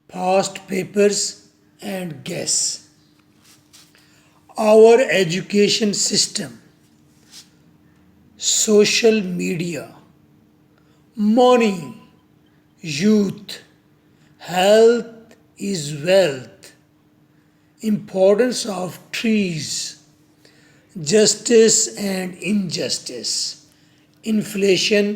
past papers and guess. Our education system, social media, money, youth, health is wealth, importance of trees, justice and injustice, inflation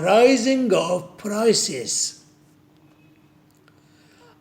rising of prices.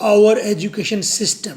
our education system,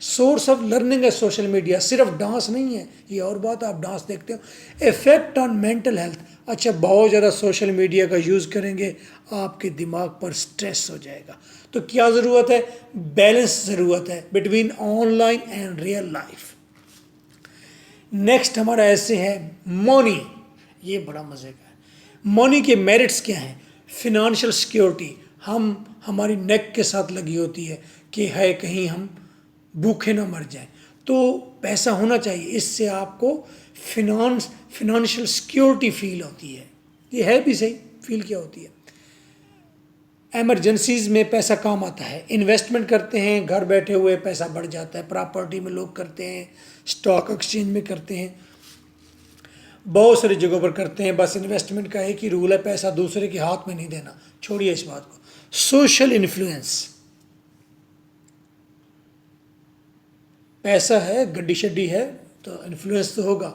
source of learning ہے social media, صرف dance نہیں ہے، یہ اور بات آپ dance دیکھتے ہو. Effect on mental health. اچھا بہت زیادہ سوشل میڈیا کا یوز کریں گے آپ کے دماغ پر سٹریس ہو جائے گا. تو کیا ضرورت ہے؟ بیلنس ضرورت ہے between on line and real life. Next ہمارا ایسے ہے منی. یہ بڑا مزے کا ہے. منی کے میرٹس کیا ہیں؟ Financial security. ہماری نیک کے ساتھ لگی ہوتی ہے کہ ہے کہیں ہم بھوکے نہ مر جائیں. تو پیسہ ہونا چاہیے، اس سے آپ کو فنانشل سیکیورٹی فیل ہوتی ہے. یہ ہے بھی صحیح، فیل کیا ہوتی ہے. ایمرجنسیز میں پیسہ کام آتا ہے. انویسٹمنٹ کرتے ہیں گھر بیٹھے ہوئے پیسہ بڑھ جاتا ہے. پراپرٹی میں لوگ کرتے ہیں، اسٹاک ایکسچینج میں کرتے ہیں، بہت ساری جگہوں پر کرتے ہیں. بس انویسٹمنٹ کا ایک ہی رول ہے، پیسہ دوسرے کے ہاتھ میں نہیں دینا. چھوڑیے اس بات کو. Social influence. پیسہ ہے، گڈی شڈی ہے تو انفلوئنس تو ہوگا.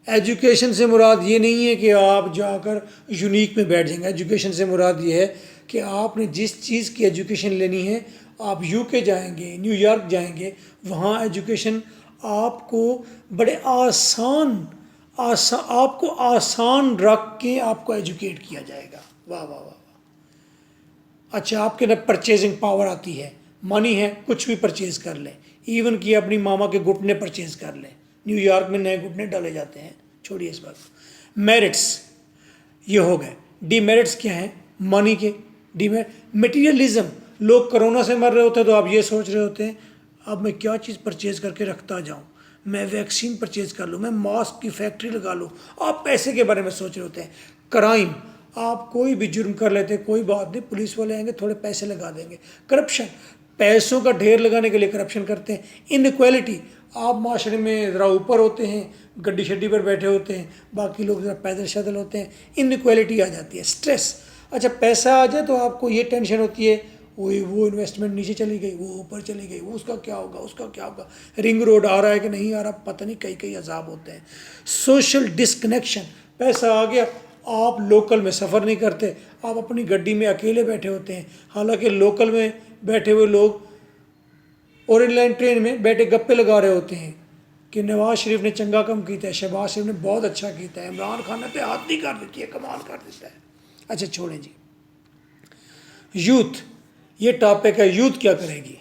ایجوکیشن سے مراد یہ نہیں ہے کہ آپ جا کر یونیک میں بیٹھ جائیں گے. ایجوکیشن سے مراد یہ ہے کہ آپ نے جس چیز کی ایجوکیشن لینی ہے، آپ UK جائیں گے، نیو یارک جائیں گے، وہاں ایجوکیشن آپ کو بڑے آپ کو آسان رکھ کے آپ کو ایجوکیٹ کیا جائے گا. واہ واہ واہ واہ. اچھا آپ کے اندر پرچیزنگ پاور آتی ہے، منی ہے، کچھ بھی پرچیز کر لیں. ایون کہ اپنی ماما کے گھٹنے پرچیز کر لیں. نیو یارک میں نئے گھٹنے ڈالے جاتے ہیں. چھوڑیے اس بات کو. میرٹس یہ ہو گئے. ڈی میرٹس کیا ہیں منی کے؟ مٹیریلزم. لوگ کرونا سے مر رہے ہوتے ہیں تو آپ یہ سوچ رہے ہوتے ہیں اب میں کیا چیز پرچیز کر کے رکھتا جاؤں، میں ویکسین پرچیز کر لوں، میں ماسک کی فیکٹری لگا لوں. آپ پیسے کے بارے میں سوچ رہے ہوتے ہیں. کرائم. آپ کوئی بھی جرم کر لیتے، کوئی بات نہیں، پولیس والے آئیں گے تھوڑے پیسے لگا دیں گے. کرپشن. پیسوں کا ڈھیر لگانے کے لیے کرپشن کرتے ہیں. انیکویلٹی. آپ معاشرے میں ذرا اوپر ہوتے ہیں، گڈی شڈی پر بیٹھے ہوتے ہیں، باقی لوگ ذرا پیدل شدل ہوتے ہیں، انیکویلٹی آ جاتی ہے. اسٹریس. اچھا پیسہ آ جائے تو آپ کو یہ ٹینشن ہوتی ہے وہ انویسٹمنٹ نیچے چلی گئی، وہ اوپر چلی گئی، وہ اس کا کیا ہوگا، اس کا کیا ہوگا، رنگ روڈ آ رہا ہے کہ نہیں آ رہا، پتہ نہیں، کئی عذاب ہوتے ہیں. Social disconnection. پیسہ آ گیا، آپ لوکل میں سفر نہیں کرتے، آپ اپنی گڈی میں اکیلے بیٹھے ہوتے ہیں. حالانکہ لوکل میں بیٹھے ہوئے لوگ اورینٹ لائن ٹرین میں بیٹھے گپے لگا رہے ہوتے ہیں کہ نواز شریف نے چنگا کم کیتا ہے، شہباز شریف نے بہت اچھا کیتا ہے، عمران خان نے تو ہاتھ نہیں کر دیتی ہے، کمال کر دیتا ہے. اچھا چھوڑیں جی. یوتھ. یہ ٹاپک ہے یوتھ کیا کرے گی.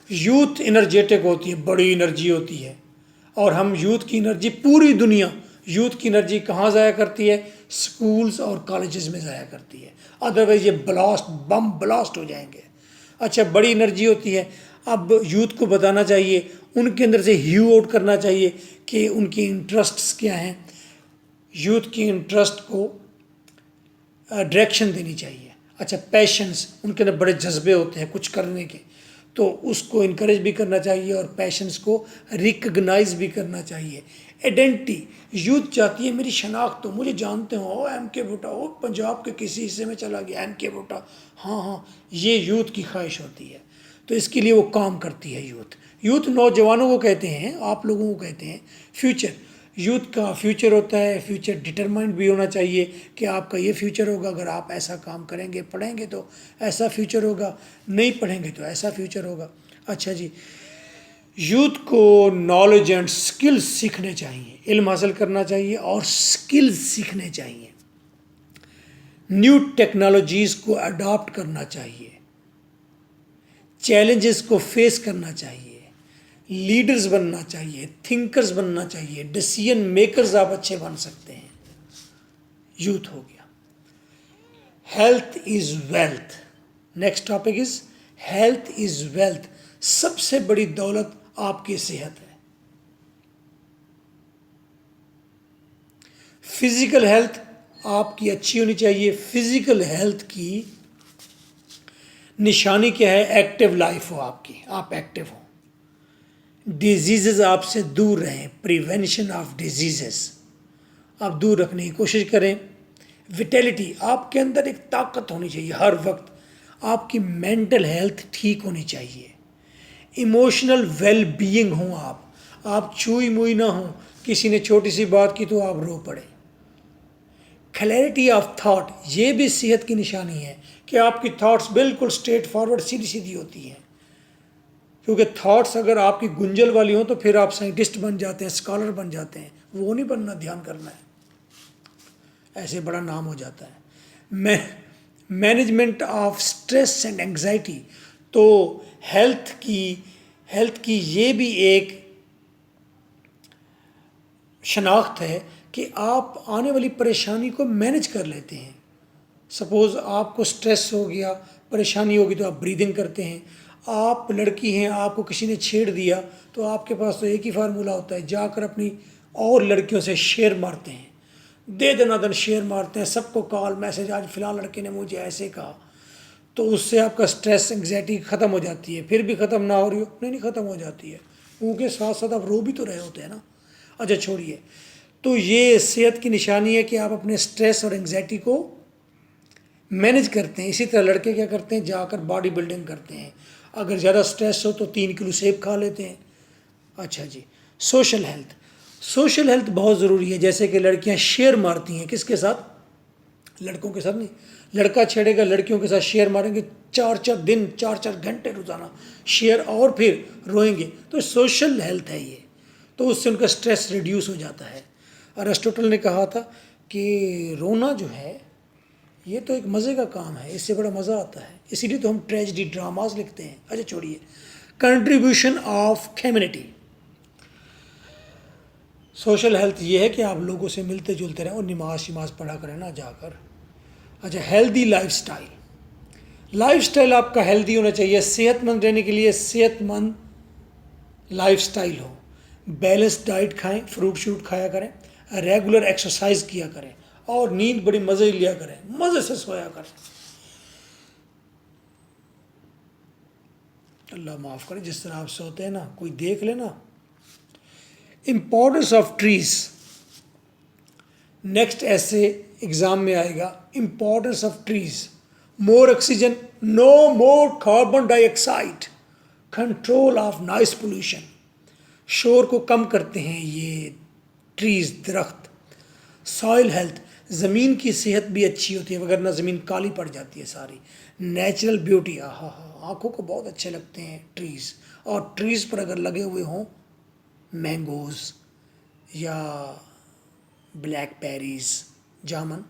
یوتھ انرجیٹک ہوتی ہے، بڑی انرجی ہوتی ہے، اور ہم یوتھ کی انرجی، پوری دنیا یوتھ کی انرجی کہاں ضائع کرتی ہے؟ سکولز اور کالجز میں ضائع کرتی ہے. ادروائز یہ بم بلاسٹ ہو جائیں گے. اچھا بڑی انرجی ہوتی ہے. اب یوتھ کو بتانا چاہیے، ان کے اندر سے ہیو آؤٹ کرنا چاہیے کہ ان کی انٹرسٹس کیا ہیں. یوتھ کی انٹرسٹ کو ڈائریکشن دینی چاہیے. اچھا پیشنس. ان کے اندر بڑے جذبے ہوتے ہیں کچھ کرنے کے، تو اس کو انکریج بھی کرنا چاہیے اور پیشنس کو ریکگنائز بھی کرنا چاہیے. آئیڈینٹی. یوتھ چاہتی ہے میری شناخت ہو، مجھے جانتے ہو، MK بھٹا ہو، پنجاب کے کسی حصے میں چلا گیا MK بھٹا. ہاں یہ یوتھ کی خواہش ہوتی ہے. تو اس کے لیے وہ کام کرتی ہے یوتھ نوجوانوں کو کہتے ہیں، آپ لوگوں کو کہتے ہیں فیوچر. یوتھ کا فیوچر ہوتا ہے، فیوچر ڈٹرمائنڈ بھی ہونا چاہیے کہ آپ کا یہ فیوچر ہوگا اگر آپ ایسا کام کریں گے، پڑھیں گے تو ایسا فیوچر ہوگا، نہیں پڑھیں گے تو ایسا فیوچر ہوگا. اچھا جی. یوتھ کو نالج اینڈ سکلز سیکھنے چاہیے، علم حاصل کرنا چاہیے اور سکلز سیکھنے چاہیے. نیو ٹیکنالوجیز کو اڈاپٹ کرنا چاہیے، چیلنجز کو فیس کرنا چاہیے، لیڈرز بننا چاہیے، تھنکرز بننا چاہیے، ڈیسیژن میکرز آپ اچھے بن سکتے ہیں. یوتھ ہو گیا. Health is wealth. Next topic is health is wealth. سب سے بڑی دولت آپ کی صحت ہے. فزیکل ہیلتھ آپ کی اچھی ہونی چاہیے. فزیکل ہیلتھ کی نشانی کیا ہے؟ ایکٹیو لائف ہو آپ کی، آپ ایکٹیو ہوں. ڈیزیزز آپ سے دور رہیں، پریونشن آف ڈیزیزز آپ دور رکھنے کی کوشش کریں. ویٹیلٹی. آپ کے اندر ایک طاقت ہونی چاہیے ہر وقت. آپ کی مینٹل ہیلتھ ٹھیک ہونی چاہیے. ایموشنل ویل بینگ ہوں آپ چوئی موئی نہ ہوں، کسی نے چھوٹی سی بات کی تو آپ رو پڑے. Clarity of thought. یہ بھی صحت کی نشانی ہے کہ آپ کی تھاٹس بالکل اسٹریٹ فارورڈ، سیدھی سیدھی ہوتی ہیں. کیونکہ تھاٹس اگر آپ کی گنجل والی ہوں تو پھر آپ سائنٹسٹ بن جاتے ہیں، اسکالر بن جاتے ہیں، وہ نہیں بننا، دھیان کرنا ہے، ایسے بڑا نام ہو جاتا ہے۔ Management of stress and anxiety, تو ہیلتھ کی یہ بھی ایک شناخت ہے کہ آپ آنے والی پریشانی کو مینج کر لیتے ہیں۔ سپوز آپ کو سٹریس ہو گیا، پریشانی ہوگی تو آپ بریدنگ کرتے ہیں۔ آپ لڑکی ہیں، آپ کو کسی نے چھیڑ دیا تو آپ کے پاس تو ایک ہی فارمولہ ہوتا ہے، جا کر اپنی اور لڑکیوں سے شیئر مارتے ہیں، دے دنا دن شیئر مارتے ہیں، سب کو کال میسج، آج فلاں لڑکے نے مجھے ایسے کہا، تو اس سے آپ کا سٹریس انگزائٹی ختم ہو جاتی ہے۔ پھر بھی ختم نہ ہو رہی ہو، نہیں ختم ہو جاتی ہے، کیونکہ ساتھ ساتھ آپ رو بھی تو رہے ہوتے ہیں نا۔ اچھا چھوڑیے، تو یہ صحت کی نشانی ہے کہ آپ اپنے سٹریس اور انگزائٹی کو مینج کرتے ہیں۔ اسی طرح لڑکے کیا کرتے ہیں، جا کر باڈی بلڈنگ کرتے ہیں، اگر زیادہ سٹریس ہو تو 3 کلو سیب کھا لیتے ہیں۔ اچھا جی، سوشل ہیلتھ بہت ضروری ہے، جیسے کہ لڑکیاں شیئر مارتی ہیں، کس کے ساتھ؟ لڑکوں کے ساتھ نہیں، لڑکا چھیڑے گا لڑکیوں کے ساتھ شیئر ماریں گے، 4 دن 4 گھنٹے روزانہ شیئر، اور پھر روئیں گے، تو سوشل ہیلتھ ہے یہ، تو اس سے ان کا سٹریس ریڈیوس ہو جاتا ہے۔ ارسطوٹل نے کہا تھا کہ رونا جو ہے یہ تو ایک مزے کا کام ہے، اس سے بڑا مزہ آتا ہے، اسی لیے تو ہم ٹریجڈی ڈراماز لکھتے ہیں۔ اچھا چھوڑیے، contribution of community, social health یہ ہے کہ آپ لوگوں سے ملتے جلتے رہیں اور نماز پڑھا کریں نا جا کر۔ اچھا، ہیلدی لائف سٹائل آپ کا ہیلدی ہونا چاہیے، صحت مند رہنے کے لیے صحت مند لائف سٹائل ہو، بیلنس ڈائٹ کھائیں، فروٹ شروٹ کھایا کریں، ریگولر ایکسرسائز کیا کریں، اور نیند بڑی مزے لیا کریں، مزے سے سویا کریں۔ اللہ معاف کرے، جس طرح آپ سوتے ہیں نا، کوئی دیکھ لے نا۔ امپورٹنس آف ٹریز، نیکسٹ ایسے ایگزام میں آئے گا، importance of trees, more oxygen, no more carbon dioxide, control of noise pollution, شور کو کم کرتے ہیں یہ ٹریز، درخت۔ سوائل ہیلتھ، زمین کی صحت بھی اچھی ہوتی ہے، وگرنہ زمین کالی پڑ جاتی ہے ساری۔ نیچرل بیوٹی، آنکھوں کو بہت اچھے لگتے ہیں ٹریز، اور ٹریز پر اگر لگے ہوئے ہوں مینگوز یا بلیک بیریز، جامن،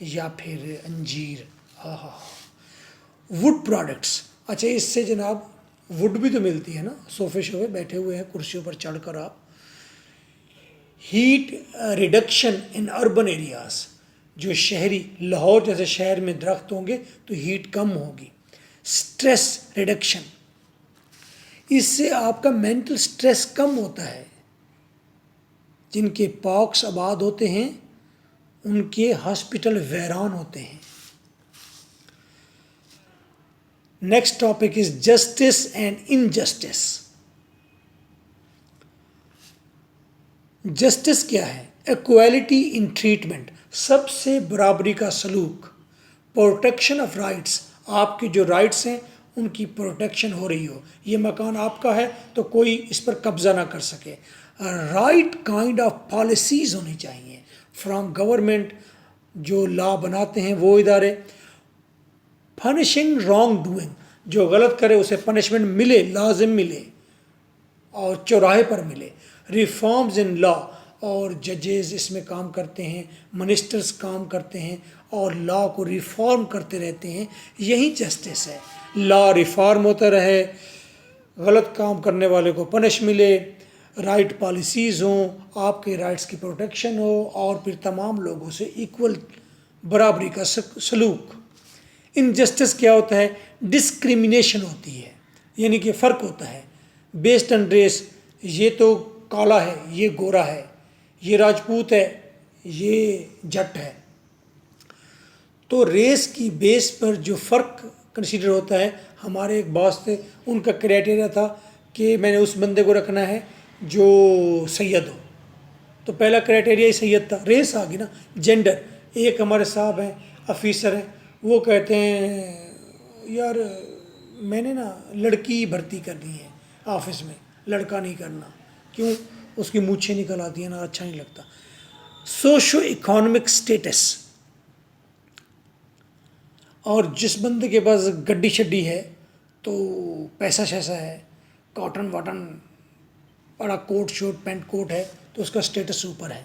یا پھر انجیر، وڈ پروڈکٹس۔ اچھا، اس سے جناب وڈ بھی تو ملتی ہے نا، صوفے شوفے بیٹھے ہوئے ہیں کرسیوں پر چڑھ کر آپ۔ Heat reduction in urban areas, جو شہری، لاہور جیسے شہر میں درخت ہوں گے تو ہیٹ کم ہوگی۔ سٹریس ریڈکشن، اس سے آپ کا مینٹل سٹریس کم ہوتا ہے۔ جن کے پارکس آباد ہوتے ہیں ان کے ہاسپٹل ویران ہوتے ہیں۔ Next topic is justice and injustice. Justice کیا ہے؟ ایکویلٹی ان ٹریٹمنٹ، سب سے برابری کا سلوک۔ پروٹیکشن آف رائٹس، آپ کی جو رائٹس ہیں ان کی پروٹیکشن ہو رہی ہو، یہ مکان آپ کا ہے تو کوئی اس پر قبضہ نہ کر سکے۔ رائٹ کائنڈ آف پالیسیز ہونی چاہیے فرام گورنمنٹ، جو لا بناتے ہیں وہ ادارے۔ پنشنگ رانگ ڈوئنگ، جو غلط کرے اسے پنشمنٹ ملے، لازم ملے، اور چوراہے پر ملے۔ ریفارمز ان لا، اور ججز اس میں کام کرتے ہیں، منسٹرز کام کرتے ہیں اور لا کو ریفارم کرتے رہتے ہیں، یہی جسٹس ہے۔ لا ریفارم ہوتا رہے، غلط کام کرنے والے کو پنش ملے، رائٹ پالیسیز ہوں، آپ کے رائٹس کی پروٹیکشن ہو، اور پھر تمام لوگوں سے ایکول برابری کا سلوک۔ انجسٹس کیا ہوتا ہے؟ ڈسکریمنیشن ہوتی ہے، یعنی کہ فرق ہوتا ہے بیسڈ آن ریس، یہ تو کالا ہے، یہ گورا ہے، یہ راجپوت ہے، یہ جٹ ہے، تو ریس کی بیس پر جو فرق کنسیڈر ہوتا ہے۔ ہمارے ایک باس تھے، ان کا کرائٹیریا تھا کہ میں نے اس بندے کو رکھنا ہے جو سید ہو، تو پہلا کرائٹیریا ہی سید تھا۔ ریس آ گئی نا، جینڈر۔ ایک ہمارے صاحب ہیں، آفیسر ہیں، وہ کہتے ہیں یار میں نے نا لڑکی بھرتی کرنی ہے آفس میں، لڑکا نہیں کرنا، کیوں؟ اس کی مونچھیں نکل آتی ہیں نا، اچھا نہیں لگتا۔ سوشو اکنامک سٹیٹس، اور جس بندے کے پاس گڈی شڈی ہے تو پیسہ شیسا ہے کاٹن واٹن بڑا کوٹ شوٹ پینٹ کوٹ ہے تو اس کا اسٹیٹس اوپر ہے.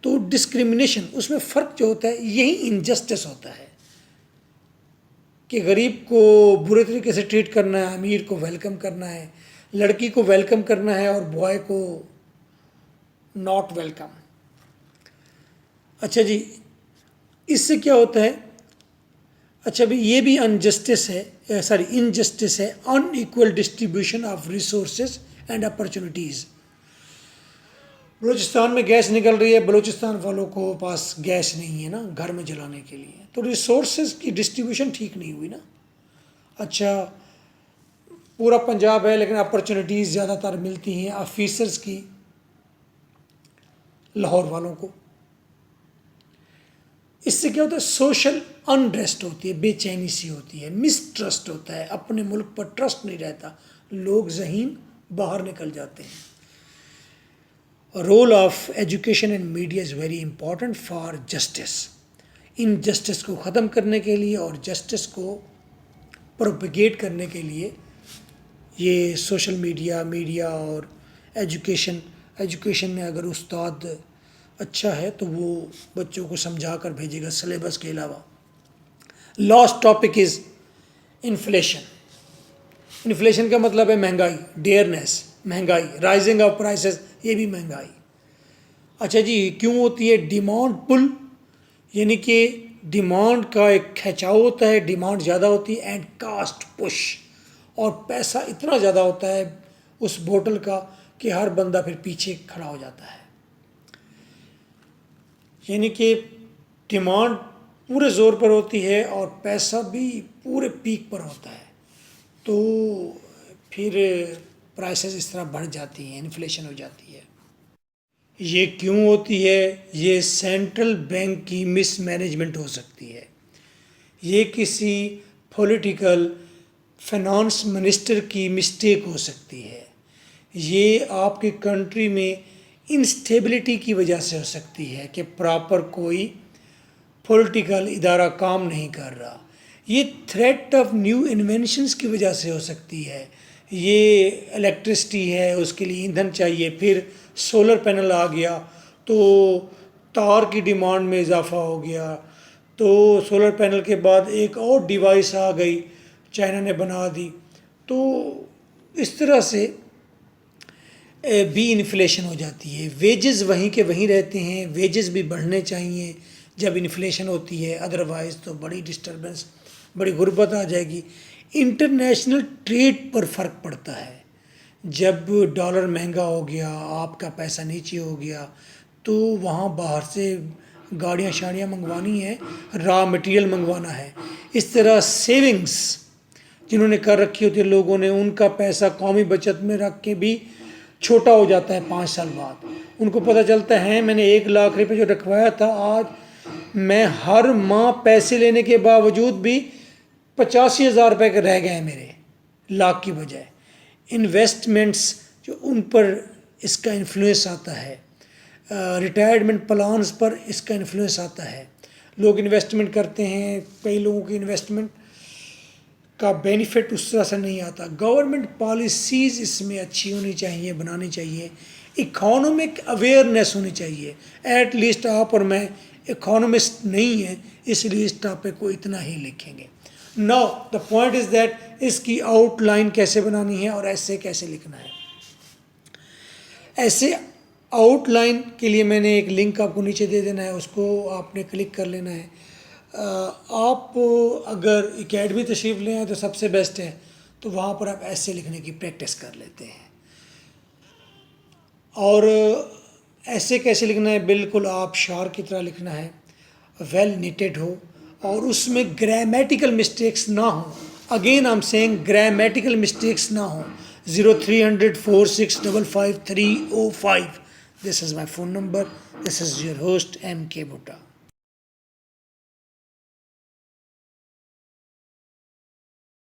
تو ڈسکرمنیشن اس میں فرق جو ہوتا ہے یہی انجسٹس ہوتا ہے کہ غریب کو برے طریقے سے ٹریٹ کرنا ہے, امیر کو ویلکم کرنا ہے, لڑکی کو ویلکم کرنا ہے اور بوائے کو ناٹ ویلکم. اچھا جی, اس سے کیا ہوتا ہے؟ اچھا بھی یہ بھی انجسٹس ہے, انجسٹس ہے, unequal distribution of resources and opportunities. Balochistan میں گیس نکل رہی ہے, بلوچستان والوں کو پاس گیس نہیں ہے نا گھر میں جلانے کے لیے, تو ریسورسز کی ڈسٹریبیوشن ٹھیک نہیں ہوئی نا. اچھا پورا پنجاب ہے لیکن اپرچونیٹیز زیادہ تر ملتی ہیں آفیسرز کی لاہور والوں کو. اس سے کیا ہوتا ہے؟ سوشل انریسٹ ہوتی ہے, بے چینی سی ہوتی ہے, مسٹرسٹ ہوتا ہے, اپنے ملک پر ٹرسٹ نہیں رہتا, لوگ ذہین باہر نکل جاتے ہیں. Role of education and media is very important for justice. Injustice کو ختم کرنے کے لیے اور جسٹس کو پروپیگیٹ کرنے کے لیے یہ سوشل میڈیا اور ایجوکیشن میں اگر استاد اچھا ہے تو وہ بچوں کو سمجھا کر بھیجے گا سلیبس کے علاوہ. Last topic is inflation. Inflation کا مطلب ہے مہنگائی, ڈیئرنیس, مہنگائی, رائزنگ آف پرائسز, یہ بھی مہنگائی. اچھا جی, کیوں ہوتی ہے؟ ڈیمانڈ پل, یعنی کہ ڈیمانڈ کا ایک کھینچاؤ ہوتا ہے, ڈیمانڈ زیادہ ہوتی ہے, اینڈ کاسٹ پش, اور پیسہ اتنا زیادہ ہوتا ہے اس بوٹل کا کہ ہر بندہ پھر پیچھے کھڑا ہو جاتا ہے. یعنی کہ ڈیمانڈ پورے زور پر ہوتی ہے اور پیسہ بھی پورے پیک پر ہوتا ہے, تو پھر پرائسز اس طرح بڑھ جاتی ہیں, انفلیشن ہو جاتی ہے. یہ کیوں ہوتی ہے؟ یہ سینٹرل بینک کی مس مینجمنٹ ہو سکتی ہے, یہ کسی پولیٹیکل فائنانس منسٹر کی مسٹیک ہو سکتی ہے, یہ آپ کی کنٹری میں انسٹیبلٹی کی وجہ سے ہو سکتی ہے کہ پراپر کوئی پولیٹیکل ادارہ کام نہیں کر رہا, یہ تھریٹ آف نیو انوینشنز کی وجہ سے ہو سکتی ہے. یہ الیکٹرسٹی ہے, اس کے لیے ایندھن چاہیے, پھر سولر پینل آ گیا تو تار کی ڈیمانڈ میں اضافہ ہو گیا, تو سولر پینل کے بعد ایک اور ڈیوائس آ گئی, چائنا نے بنا دی, تو اس طرح سے بھی انفلیشن ہو جاتی ہے. ویجز وہیں کے وہیں رہتے ہیں, ویجز بھی بڑھنے چاہیے جب انفلیشن ہوتی ہے, ادروائز تو بڑی ڈسٹربنس, بڑی غربت آ جائے گی. انٹرنیشنل ٹریڈ پر فرق پڑتا ہے, جب ڈالر مہنگا ہو گیا, آپ کا پیسہ نیچے ہو گیا, تو وہاں باہر سے گاڑیاں شاڑیاں منگوانی ہیں, را مٹیریل منگوانا ہے. اس طرح سیونگز جنہوں نے کر رکھی ہوتی ہے لوگوں نے, ان کا پیسہ قومی بچت میں رکھ کے بھی چھوٹا ہو جاتا ہے 5 سال بعد. ان کو پتہ چلتا ہے میں نے 1 لاکھ روپے جو رکھوایا تھا, آج میں ہر ماہ پیسے لینے کے باوجود بھی 85,000 روپے کے رہ گئے ہیں میرے, لاکھ کی بجائے. انویسٹمنٹس جو ان پر اس کا انفلوئنس آتا ہے, ریٹائرمنٹ پلانز پر اس کا انفلوئنس آتا ہے. لوگ انویسٹمنٹ کرتے ہیں, کئی لوگوں کی انویسٹمنٹ کا بینیفٹ اس طرح سے نہیں آتا. گورنمنٹ پالیسیز اس میں اچھی ہونی چاہیے, بنانی چاہیے. اکانومک اویئرنیس ہونی چاہیے. ایٹ لیسٹ آپ اور میں اکانومسٹ نہیں ہیں, اس لیے اس ٹاپک کو اتنا ہی لکھیں گے. Now the point is that اس کی آؤٹ لائن کیسے بنانی ہے اور ایسے کیسے لکھنا ہے. ایسے آؤٹ لائن کے لیے میں نے ایک لنک آپ کو نیچے دے دینا ہے, اس کو آپ نے کلک کر لینا ہے. آپ اگر اکیڈمی تشریف لے آئیں تو سب سے بیسٹ ہے, تو وہاں پر آپ ایسے لکھنے کی پریکٹس کر لیتے ہیں. اور ایسے کیسے لکھنا ہے؟ بالکل آپ شعر کی طرح لکھنا ہے, ویل نیٹڈ ہو, اور اس میں گرامیٹیکل مسٹیکس نہ ہوں. Again I am saying grammatical mistakes نہ ہوں. 030046555305. This is my phone number. This is your host M.K. Bhutta.